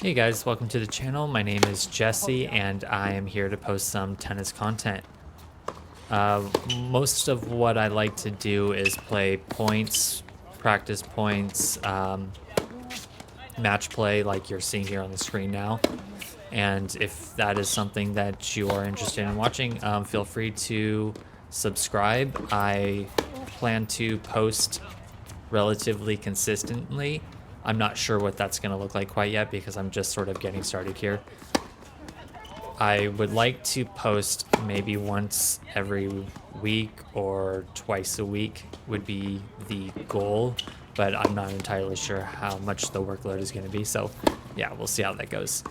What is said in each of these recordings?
Hey guys, welcome to the channel. My name is Jesse and I am here to post some tennis content. Most of what I like to do is play points, practice points, match play like you're seeing here on the screen now. And if that is something that you are interested in watching, feel free to subscribe. I plan to post relatively consistently. I'm not sure what that's going to look like quite yet because I'm just sort of getting started here. I would like to post maybe once every week or twice a week would be the goal, but I'm not entirely sure how much the workload is going to be. So yeah, we'll see how that goes.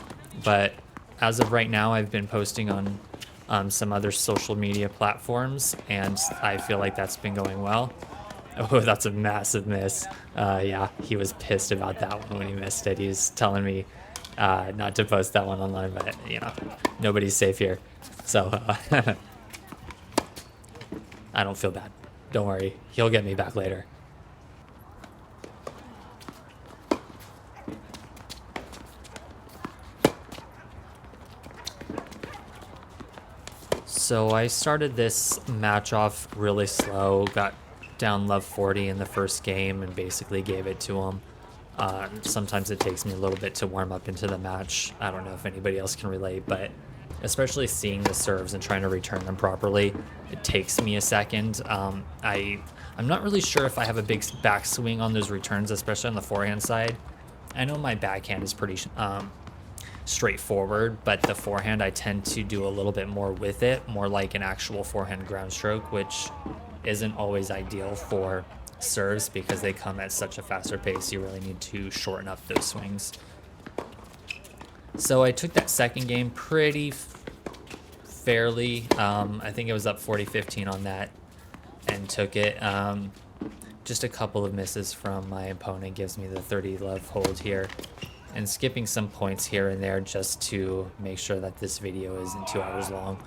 But as of right now, I've been posting on some other social media platforms and I feel like that's been going well. Oh, that's a massive miss. Yeah, he was pissed about that one when he missed it. He was telling me not to post that one online, but nobody's safe here. So I don't feel bad. Don't worry, he'll get me back later. So I started this match off really slow, got down love 40 in the first game and basically gave it to him. Sometimes it takes me a little bit to warm up into the match. I don't know if anybody else can relate, but especially seeing the serves and trying to return them properly, it takes me a second. I'm not really sure if I have a big backswing on those returns, especially on the forehand side. I know my backhand is pretty straightforward, but the forehand I tend to do a little bit more with it, more like an actual forehand ground stroke, which isn't always ideal for serves because they come at such a faster pace. You really need to shorten up those swings. So I took that second game pretty fairly. I think it was up 40-15 on that and took it. Just a couple of misses from my opponent gives me the 30 love hold here. And skipping some points here and there just to make sure that this video isn't 2 hours long.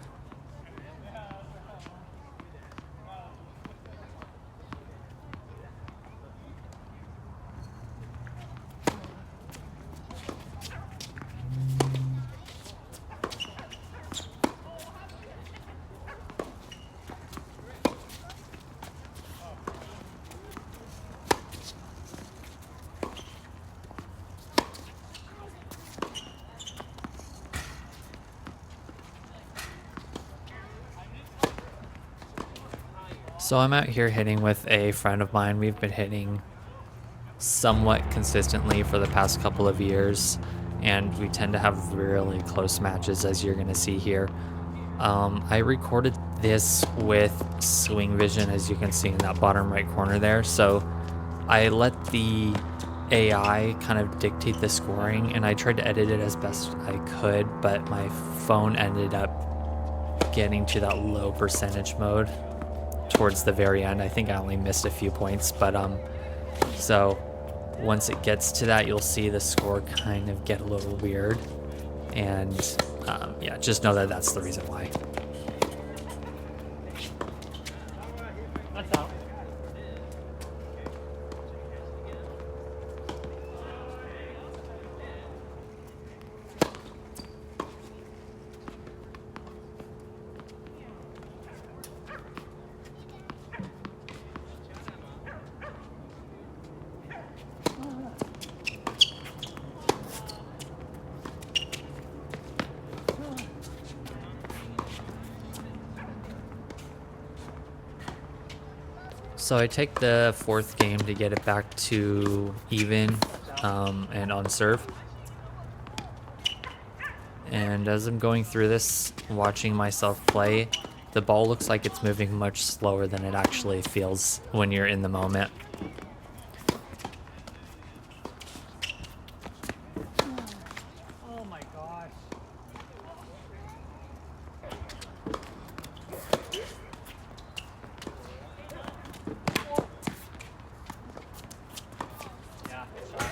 So I'm out here hitting with a friend of mine. We've been hitting somewhat consistently for the past couple of years, and we tend to have really close matches, as you're going to see here. I recorded this with Swing Vision, as you can see in that bottom right corner there. So I let the AI kind of dictate the scoring, and I tried to edit it as best I could, but my phone ended up getting to that low percentage mode towards the very end. I think I only missed a few points, but so once it gets to that, you'll see the score kind of get a little weird, and yeah, just know that that's the reason why. So I take the fourth game to get it back to even and on serve. And as I'm going through this, watching myself play, the ball looks like it's moving much slower than it actually feels when you're in the moment. Oh my gosh. Yeah, shot.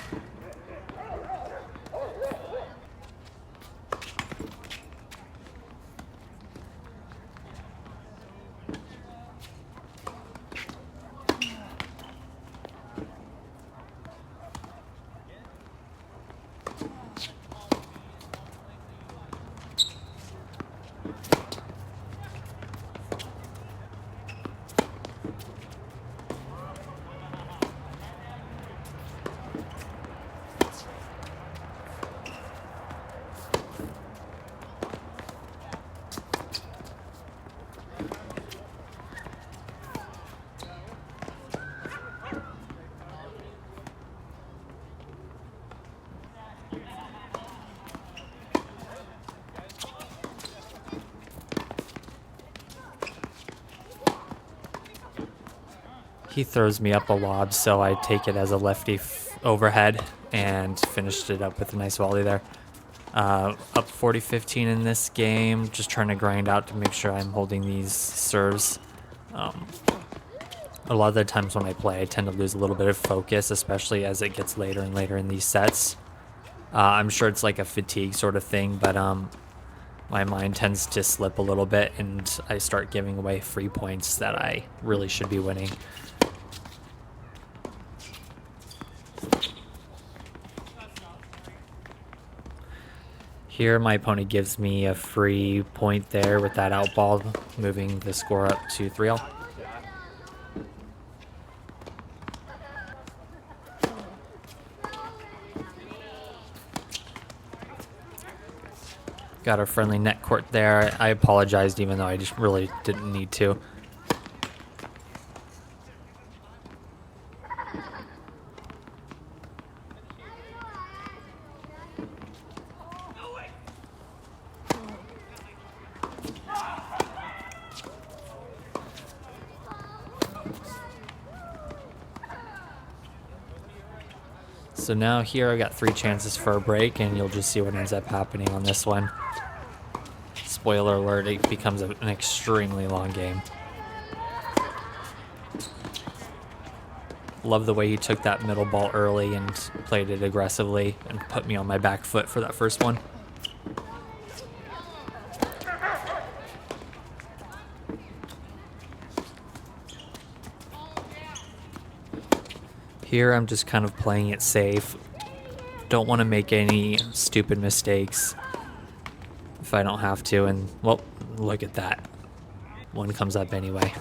He throws me up a lob, so I take it as a lefty overhead and finished it up with a nice volley there. Up 40-15 in this game, just trying to grind out to make sure I'm holding these serves. A lot of the times when I play, I tend to lose a little bit of focus, especially as it gets later and later in these sets. I'm sure it's like a fatigue sort of thing, but my mind tends to slip a little bit and I start giving away free points that I really should be winning. Here, my opponent gives me a free point there with that out ball, moving the score up to 3-all. Got a friendly net court there. I apologized even though I just really didn't need to. So now here I got 3 chances for a break, and you'll just see what ends up happening on this one. Spoiler alert, it becomes an extremely long game. Love the way he took that middle ball early and played it aggressively and put me on my back foot for that first one. Here I'm just kind of playing it safe. Don't want to make any stupid mistakes if I don't have to, and well, look at that. One comes up anyway.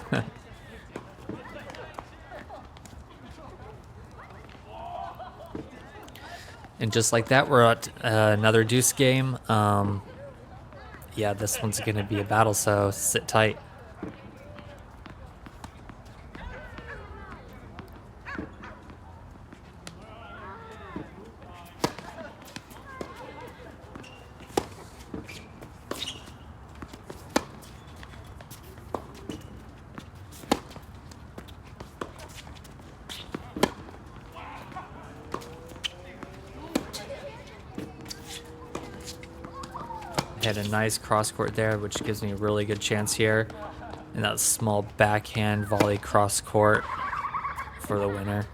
And just like that, we're at another deuce game. Yeah, this one's going to be a battle, so sit tight. Had a nice cross court there, which gives me a really good chance here. And that small backhand volley cross court for the winner.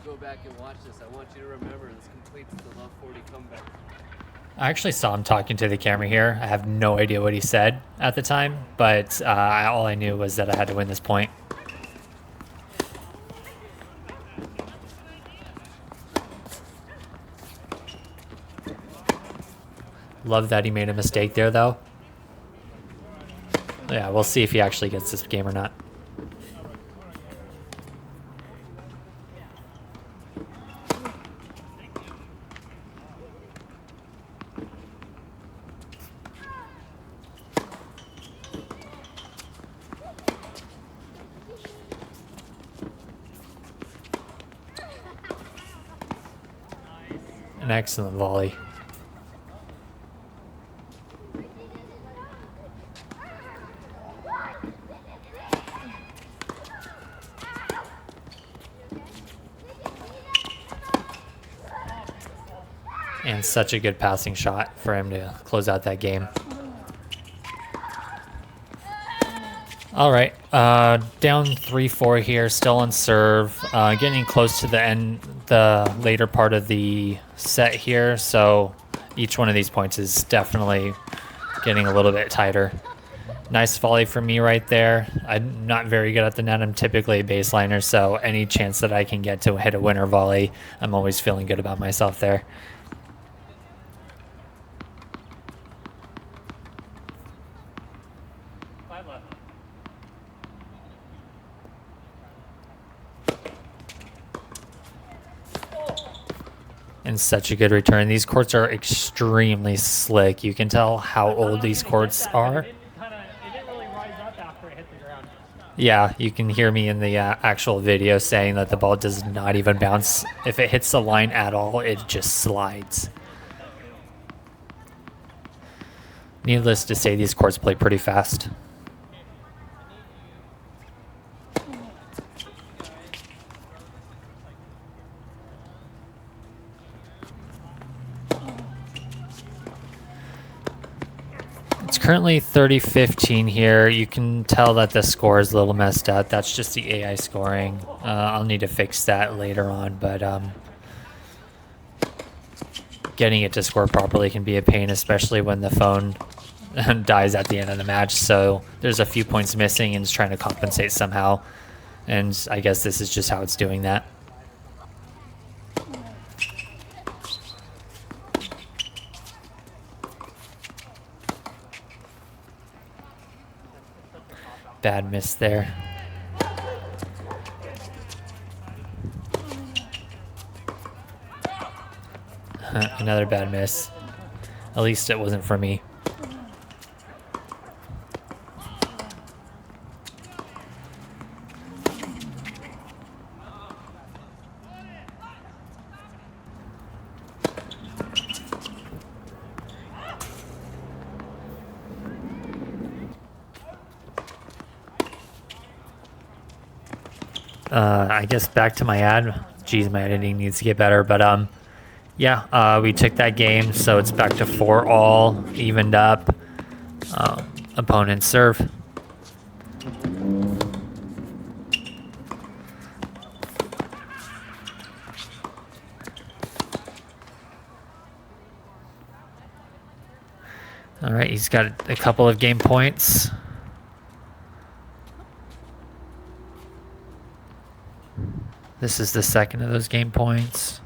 Go back and watch this. I want you to remember this completes the Love 40 comeback. I actually saw him talking to the camera here. I have no idea what he said at the time, but all I knew was that I had to win this point. Love that he made a mistake there, though. Yeah, we'll see if he actually gets this game or not. An excellent volley. And such a good passing shot for him to close out that game. All right, down 3-4 here, still on serve. Getting close to the end, the later part of the set here. So each one of these points is definitely getting a little bit tighter. Nice volley for me right there. I'm not very good at the net. I'm typically a baseliner, so any chance that I can get to hit a winner volley, I'm always feeling good about myself there. such a good return. These courts are extremely slick. You can tell how old these courts are. It didn't really rise up after it hit the ground. Yeah, you can hear me in the actual video saying that the ball does not even bounce. If it hits the line at all, it just slides. Needless to say, these courts play pretty fast. It's currently 30-15 here. You can tell that the score is a little messed up. That's just the AI scoring. I'll need to fix that later on, but getting it to score properly can be a pain, especially when the phone dies at the end of the match. So there's a few points missing and it's trying to compensate somehow. And I guess this is just how it's doing that. Bad miss there. Another bad miss. At least it wasn't for me. I guess back to my ad. Geez, my editing needs to get better, but yeah, we took that game, so it's back to 4-all, evened up. Opponent serve. All right, he's got a couple of game points. This is the second of those game points.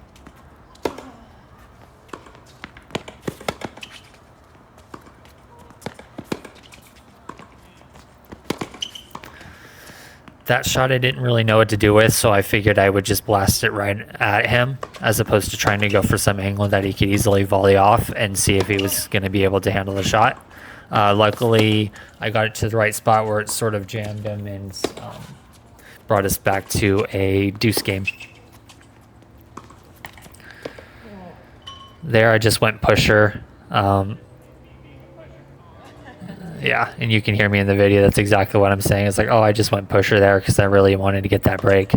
That shot I didn't really know what to do with, so I figured I would just blast it right at him, as opposed to trying to go for some angle that he could easily volley off and see if he was going to be able to handle the shot. Luckily, I got it to the right spot where it sort of jammed him and brought us back to a deuce game. There, I just went pusher. Yeah, and you can hear me in the video. That's exactly what I'm saying. It's like, oh, I just went pusher there because I really wanted to get that break.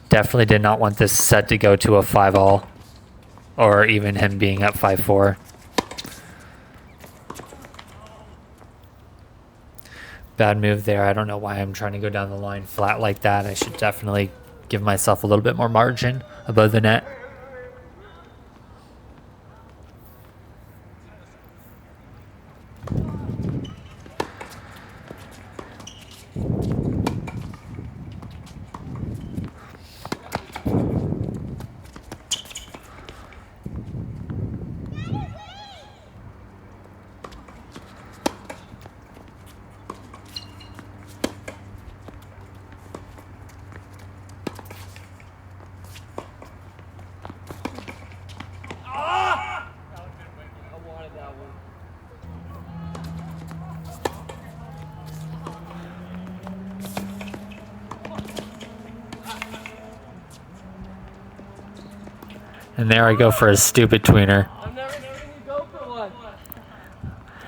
Definitely did not want this set to go to a 5-all or even him being up 5-4. Bad move there. I don't know why I'm trying to go down the line flat like that. I should definitely give myself a little bit more margin above the net. And there I go for a stupid tweener. I'm never letting you go for one.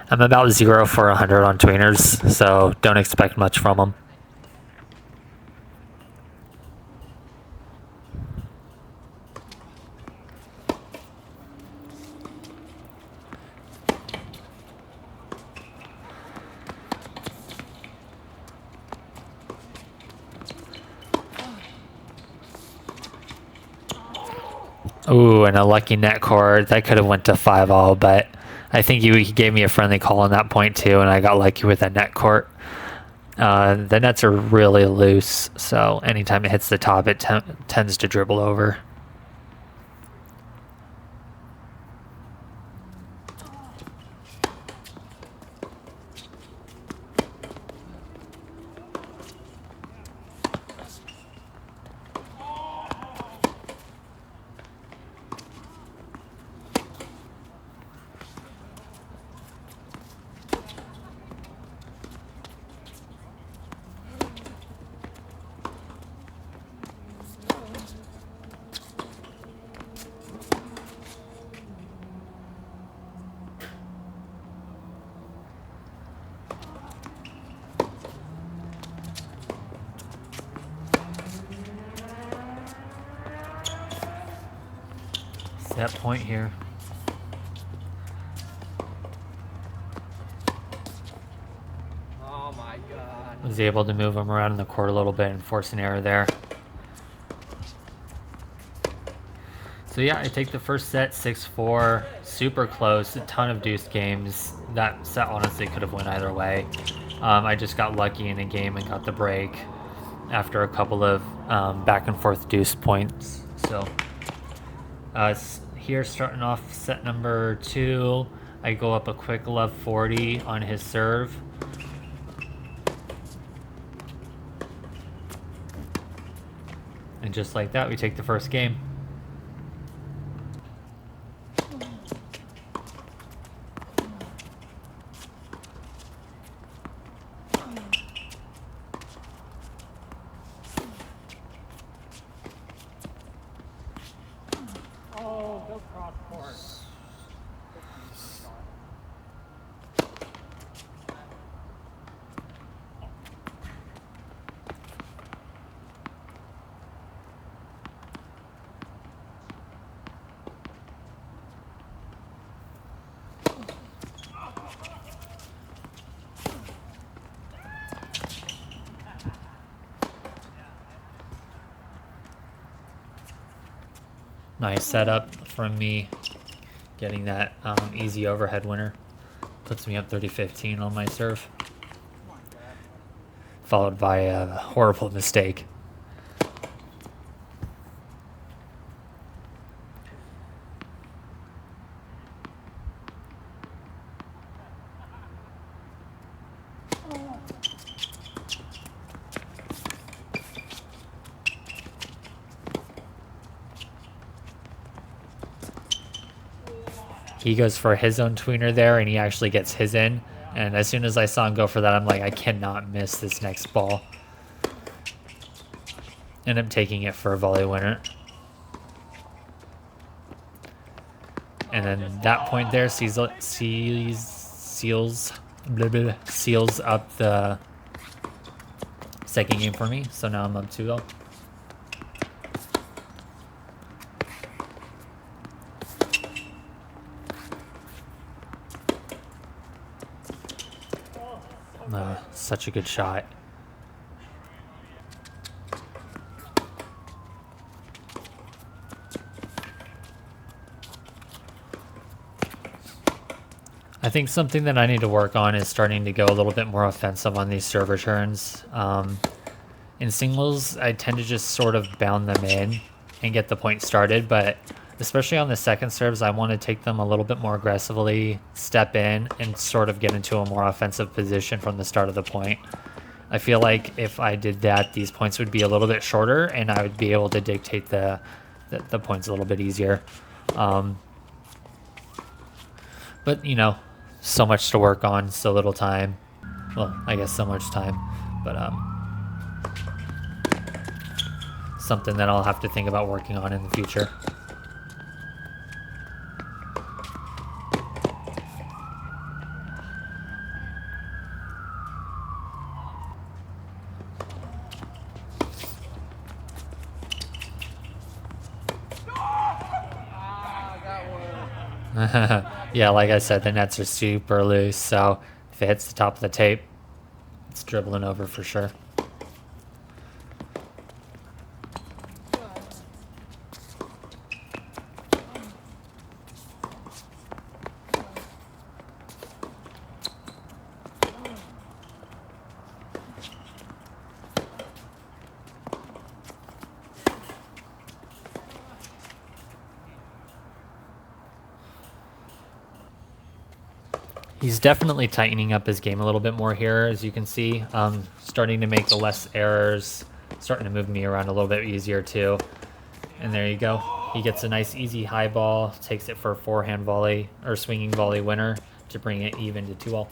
I'm about 0 for 100 on tweeners, so don't expect much from them. Ooh, and a lucky net cord. That could have went to 5-all, but I think he gave me a friendly call on that point too, and I got lucky with that net court. The nets are really loose, so anytime it hits the top, it tends to dribble over. Set point here. Oh my god. Was able to move him around in the court a little bit and force an error there. So yeah, I take the first set 6-4, super close, a ton of deuce games. That set honestly could have went either way. I just got lucky in a game and got the break after a couple of back and forth deuce points. So here starting off set number 2, I go up a quick love 40 on his serve. And just like that, we take the first game. Oh, go cross court. Nice setup from me, getting that easy overhead winner. Puts me up 30-15 on my serve. Followed by a horrible mistake. He goes for his own tweener there, and he actually gets his in. And as soon as I saw him go for that, I'm like, I cannot miss this next ball. End up taking it for a volley winner. And then that point there seals up the second game for me. So now I'm up 2-0. Such a good shot. I think something that I need to work on is starting to go a little bit more offensive on these serve returns. In singles, I tend to just sort of bound them in and get the point started, but especially on the second serves, I want to take them a little bit more aggressively, step in, and sort of get into a more offensive position from the start of the point. I feel like if I did that, these points would be a little bit shorter, and I would be able to dictate the points a little bit easier. But, you know, so much to work on, so little time. Well, I guess so much time, but something that I'll have to think about working on in the future. Yeah, like I said, the nets are super loose, so if it hits the top of the tape, it's dribbling over for sure. He's definitely tightening up his game a little bit more here, as you can see. Starting to make less errors, starting to move me around a little bit easier too. And there you go. He gets a nice easy high ball, takes it for a forehand volley or swinging volley winner to bring it even to 2-all.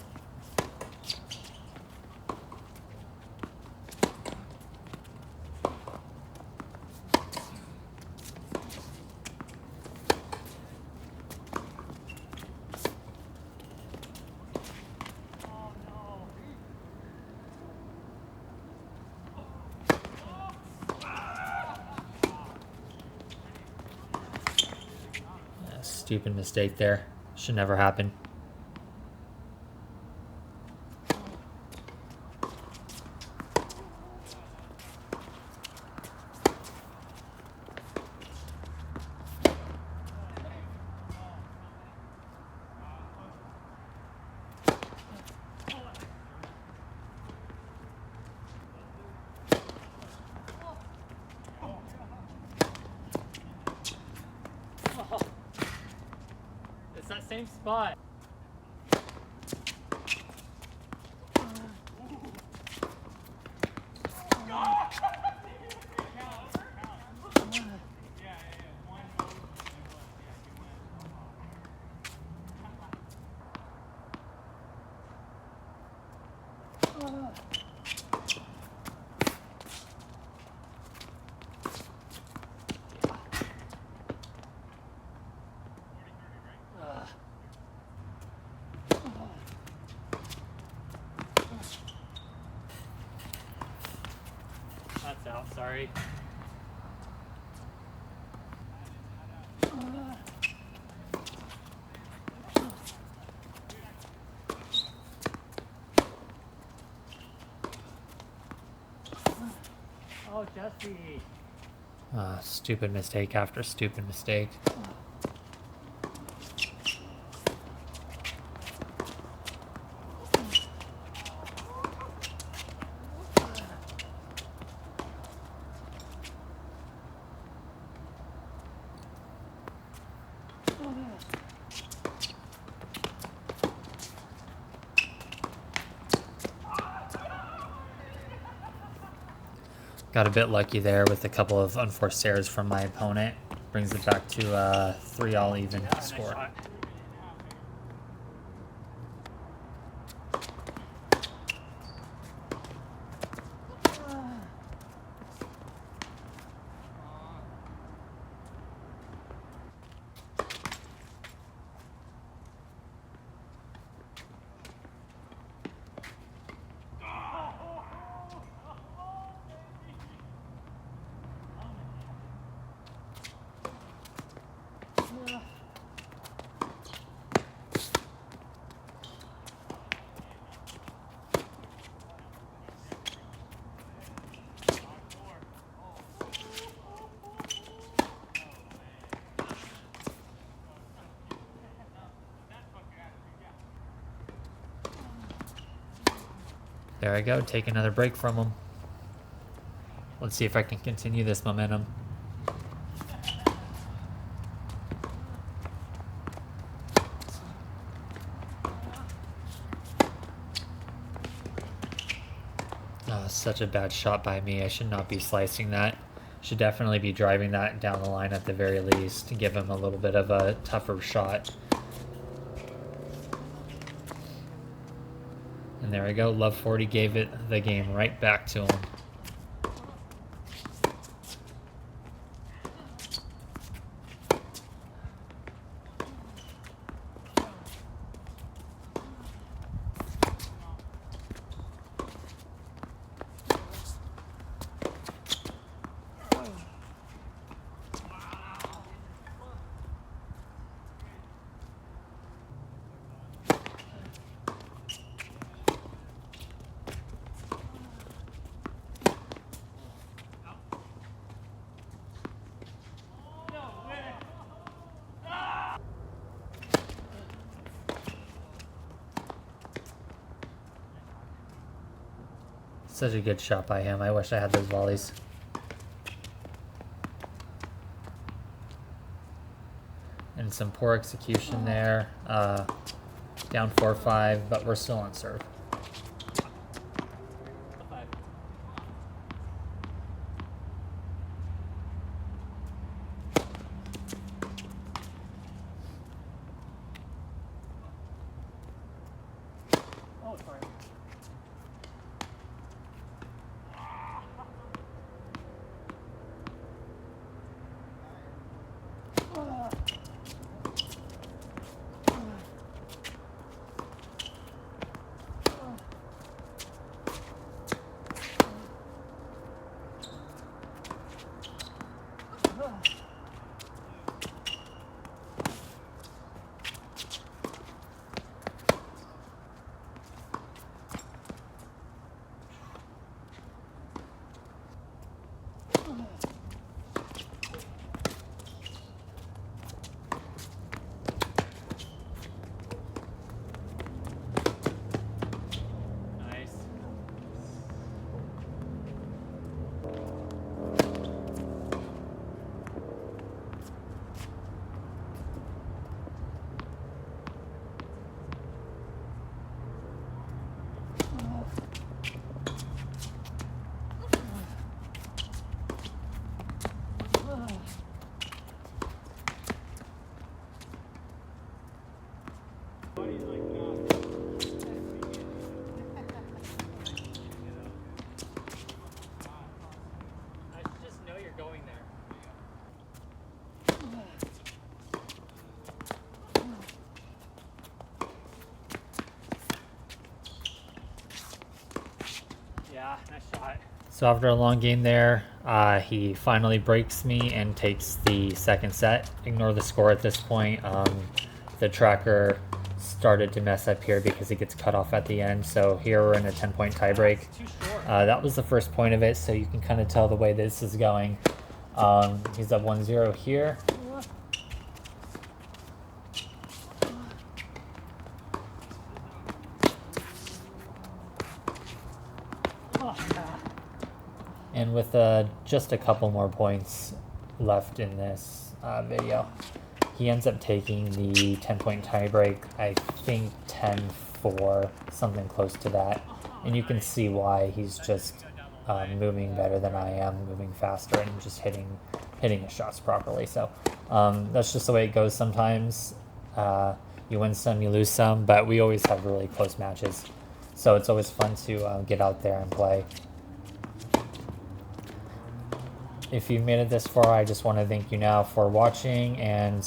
Stupid mistake there. Should never happen. It's that same spot. That's out, sorry. Oh, Jesse. Stupid mistake after stupid mistake. Got a bit lucky there with a couple of unforced errors from my opponent. Brings it back to a 3-all even score. Shot. There I go, take another break from him. Let's see if I can continue this momentum. Oh, such a bad shot by me. I should not be slicing that. Should definitely be driving that down the line at the very least to give him a little bit of a tougher shot. And there we go. Love 40 gave it the game right back to him. Such a good shot by him. I wish I had those volleys. And some poor execution there. Down 4-5, but we're still on serve. Oh, sorry. I should just know you're going there. Yeah, nice shot. So after a long game there, he finally breaks me and takes the second set. Ignore the score at this point. The tracker started to mess up here because it gets cut off at the end. So here we're in a 10-point tiebreak. Too short. That was the first point of it, so you can kind of tell the way this is going. He's up 1-0 here. And with just a couple more points left in this video, he ends up taking the 10-point tiebreak, I think 10-4, something close to that. And you can see why he's just moving better than I am, moving faster, and just hitting his shots properly. So that's just the way it goes sometimes. You win some, you lose some, but we always have really close matches. So it's always fun to get out there and play. If you've made it this far, I just want to thank you now for watching, and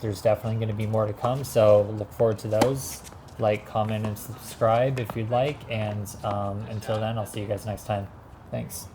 there's definitely going to be more to come, so look forward to those. Like, comment, and subscribe if you'd like, and until then, I'll see you guys next time. Thanks.